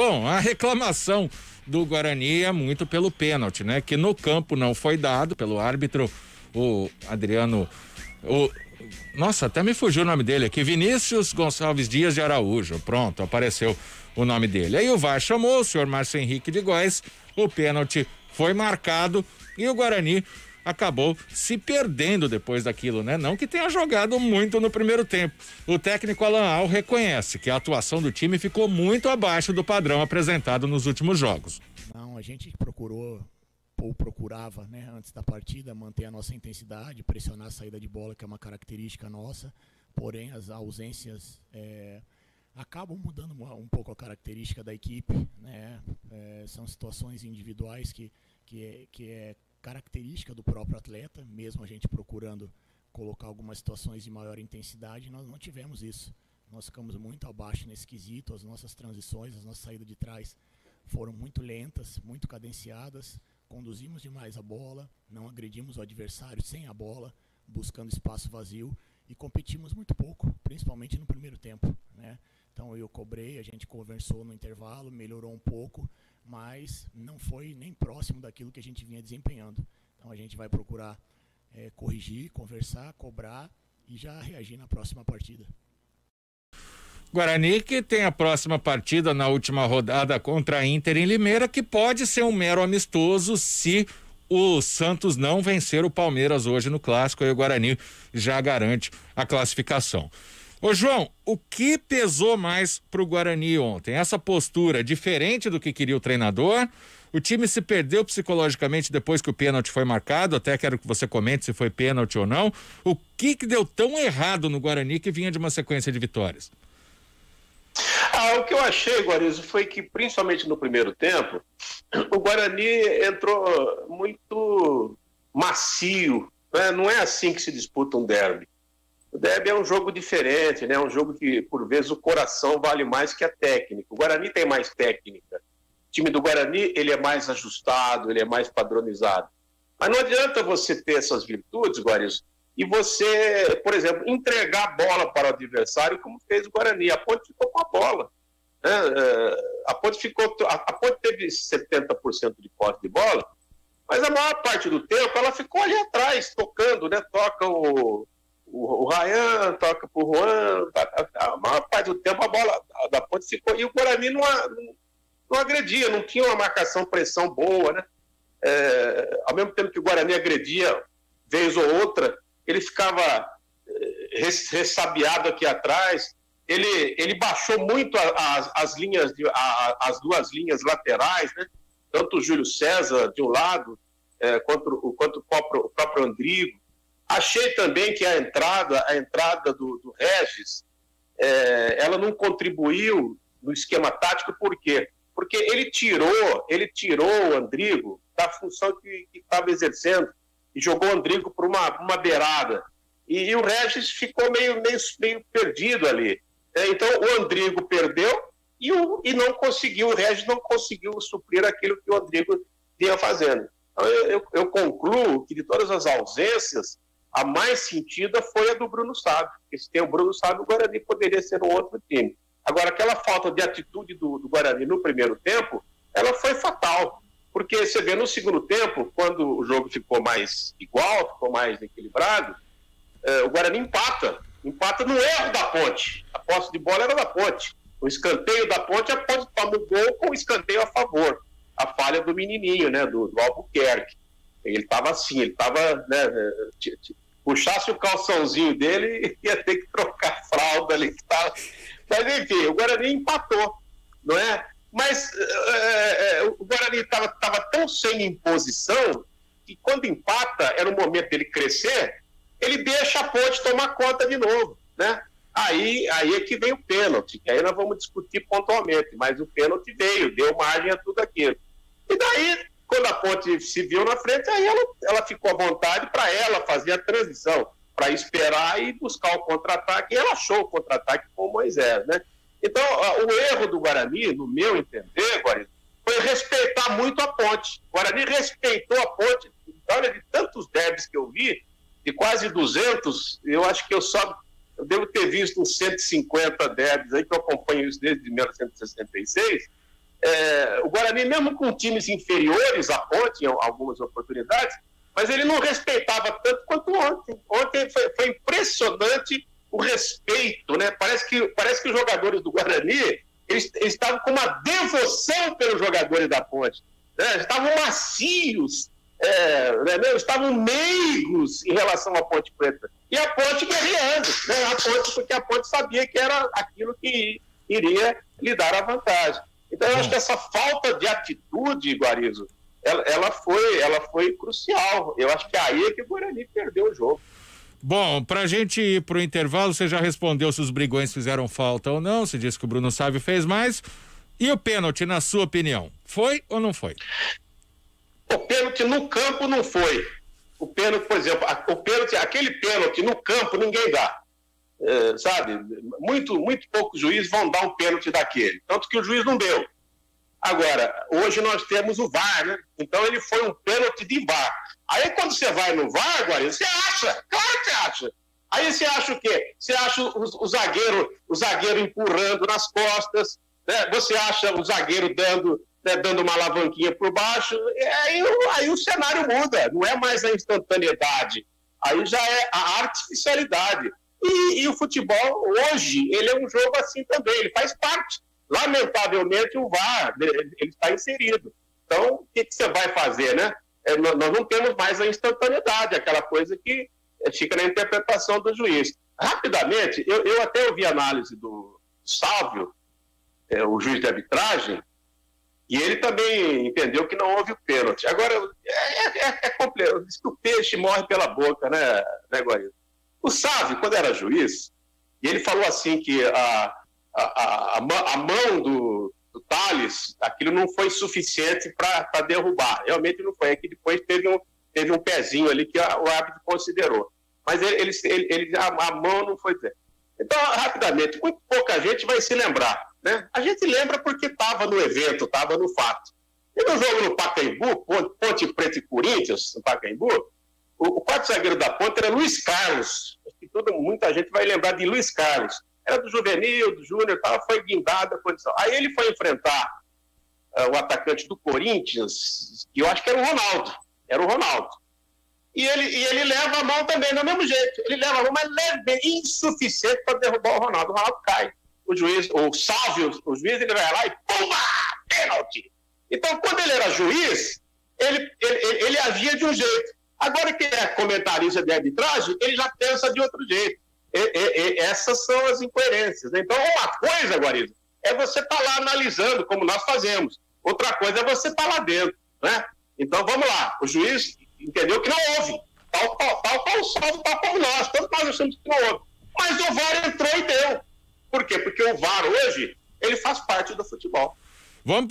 Bom, a reclamação do Guarani é muito pelo pênalti, né? Que no campo não foi dado pelo árbitro, o Adriano, nossa, até me fugiu o nome dele aqui, Vinícius Gonçalves Dias de Araújo, pronto, apareceu o nome dele. Aí o VAR chamou o senhor Márcio Henrique de Góes, o pênalti foi marcado e o Guarani acabou se perdendo depois daquilo, né? Não que tenha jogado muito no primeiro tempo. O técnico Alan Al reconhece que a atuação do time ficou muito abaixo do padrão apresentado nos últimos jogos. Não, a gente procurava, né, antes da partida, manter a nossa intensidade, pressionar a saída de bola, que é uma característica nossa, porém as ausências acabam mudando um pouco a característica da equipe, né? São situações individuais que é característica do próprio atleta, mesmo a gente procurando colocar algumas situações de maior intensidade, nós não tivemos isso. Nós ficamos muito abaixo nesse quesito, as nossas transições, as nossas saídas de trás foram muito lentas, muito cadenciadas, conduzimos demais a bola, não agredimos o adversário sem a bola, buscando espaço vazio e competimos muito pouco, principalmente no primeiro tempo, né? Então eu cobrei, a gente conversou no intervalo, melhorou um pouco, mas não foi nem próximo daquilo que a gente vinha desempenhando. Então a gente vai procurar corrigir, conversar, cobrar e já reagir na próxima partida. Guarani que tem a próxima partida na última rodada contra a Inter em Limeira, que pode ser um mero amistoso se o Santos não vencer o Palmeiras hoje no clássico, aí o Guarani já garante a classificação. Ô João, o que pesou mais pro Guarani ontem? Essa postura diferente do que queria o treinador? O time se perdeu psicologicamente depois que o pênalti foi marcado? Até quero que você comente se foi pênalti ou não. O que deu tão errado no Guarani que vinha de uma sequência de vitórias? O que eu achei, Guarizo, foi que, principalmente no primeiro tempo, o Guarani entrou muito macio, né? Não é assim que se disputa um derby. O derby é um jogo diferente, né? É um jogo que, por vezes, o coração vale mais que a técnica. O Guarani tem mais técnica. O time do Guarani, ele é mais ajustado, ele é mais padronizado. Mas não adianta você ter essas virtudes, Guarizo, e você, por exemplo, entregar a bola para o adversário, como fez o Guarani. A Ponte ficou com a bola, né? A Ponte teve 70% de posse de bola, mas a maior parte do tempo ela ficou ali atrás, tocando, né? Toca o Ryan, toca pro Juan, a maior parte do tempo a bola da Ponte ficou, e o Guarani não agredia, não tinha uma marcação-pressão boa, né? Ao mesmo tempo que o Guarani agredia, vez ou outra, ele ficava ressabiado aqui atrás, ele baixou muito as linhas, as duas linhas laterais, né? Tanto o Júlio César de um lado, quanto o próprio Andrigo. Achei também que a entrada do Regis, ela não contribuiu no esquema tático, por quê? Porque ele tirou o Andrigo da função que estava exercendo e jogou o Andrigo para uma beirada. E o Regis ficou meio perdido ali. Então o Andrigo perdeu e não conseguiu, o Regis não conseguiu suprir aquilo que o Andrigo vinha fazendo. Então eu concluo que de todas as ausências, a mais sentida foi a do Bruno Sábio, porque se tem o Bruno Sábio, o Guarani poderia ser um outro time. Agora, aquela falta de atitude do Guarani no primeiro tempo, ela foi fatal, porque você vê no segundo tempo, quando o jogo ficou mais igual, ficou mais equilibrado, o Guarani empata no erro da Ponte. A posse de bola era da Ponte. O escanteio da Ponte, a Ponte toma o gol com o escanteio a favor. A falha do menininho, né, do Albuquerque. Ele estava assim, né, puxasse o calçãozinho dele, ia ter que trocar a fralda ali que tava. Mas enfim, o Guarani empatou, não é? Mas o Guarani estava tão sem imposição que quando empata, era o momento dele crescer, ele deixa a Ponte tomar conta de novo, né? Aí é que vem o pênalti, que aí nós vamos discutir pontualmente, mas o pênalti veio, deu margem a tudo aquilo. E daí, quando a Ponte se viu na frente, aí ela ficou à vontade para ela fazer a transição, para esperar e buscar o contra-ataque, e ela achou o contra-ataque com o Moisés, né? Então, o erro do Guarani, no meu entender, Guarani, foi respeitar muito a Ponte. O Guarani respeitou a Ponte. Olha, de tantos derbys que eu vi, de quase 200, eu acho que eu devo ter visto uns 150 derbys aí, que eu acompanho isso desde 1966, o Guarani, mesmo com times inferiores à Ponte, em algumas oportunidades, mas ele não respeitava tanto quanto ontem. Ontem foi impressionante o respeito, né? Parece que os jogadores do Guarani eles estavam com uma devoção pelos jogadores da Ponte, né? Estavam macios, estavam meigos em relação à Ponte Preta. E a Ponte guerreando, né? Porque a Ponte sabia que era aquilo que iria lhe dar a vantagem. Então, eu acho que essa falta de atitude, Guarizo, ela foi crucial. Eu acho que aí é que o Guarani perdeu o jogo. Bom, pra gente ir pro intervalo, você já respondeu se os brigões fizeram falta ou não, você disse que o Bruno Sávio fez mais. E o pênalti, na sua opinião, foi ou não foi? O pênalti no campo não foi. O pênalti, por exemplo, aquele pênalti no campo ninguém dá. Sabe? Muito poucos juízes vão dar um pênalti daquele. Tanto que o juiz não deu. Agora, hoje nós temos o VAR, né? Então ele foi um pênalti de VAR. Aí quando você vai no VAR, agora, você acha, claro que você acha. Aí você acha o quê? Você acha o zagueiro empurrando nas costas, né? Você acha o zagueiro dando uma alavanquinha por baixo, aí o cenário muda, não é mais a instantaneidade, aí já é a artificialidade. E o futebol, hoje, ele é um jogo assim também, ele faz parte. Lamentavelmente, o VAR, ele está inserido. Então, o que você vai fazer, né? Nós não temos mais a instantaneidade, aquela coisa que fica na interpretação do juiz. Rapidamente, eu até ouvi a análise do Sávio, o juiz de arbitragem, e ele também entendeu que não houve o pênalti. Agora, é complexo, diz que o peixe morre pela boca, né, Guarino? O Sávio, quando era juiz, e ele falou assim que a mão do Tales, aquilo não foi suficiente para derrubar. Realmente não foi. É que depois teve um pezinho ali que o árbitro considerou. Mas a mão não foi. Então, rapidamente, muito pouca gente vai se lembrar, né? A gente lembra porque estava no evento, estava no fato. E no jogo no Pacaembu, Ponte Preta e Corinthians, no Pacaembu, o quarto zagueiro da Ponte era Luiz Carlos. Muita gente vai lembrar de Luiz Carlos. Era do juvenil, do júnior, foi guindada a condição. Aí ele foi enfrentar o atacante do Corinthians, que eu acho que era o Ronaldo. E ele leva a mão também, do mesmo jeito. Ele leva a mão, mas leve, insuficiente para derrubar o Ronaldo. O Ronaldo cai. O juiz, o Sávio, o juiz, ele vai lá e pumba! Pênalti! Então, quando ele era juiz, ele agia de um jeito. Agora que é comentarista de arbitragem, ele já pensa de outro jeito. Essas são as incoerências. Né? Então, uma coisa, Guarizo, é você estar lá analisando, como nós fazemos. Outra coisa é você estar lá dentro. Né? Então, vamos lá. O juiz entendeu que não houve. Tal o Sávio, tal como nós. Todos nós achamos que não houve. Mas o VAR entrou e deu. Por quê? Porque o VAR hoje, ele faz parte do futebol. Vamos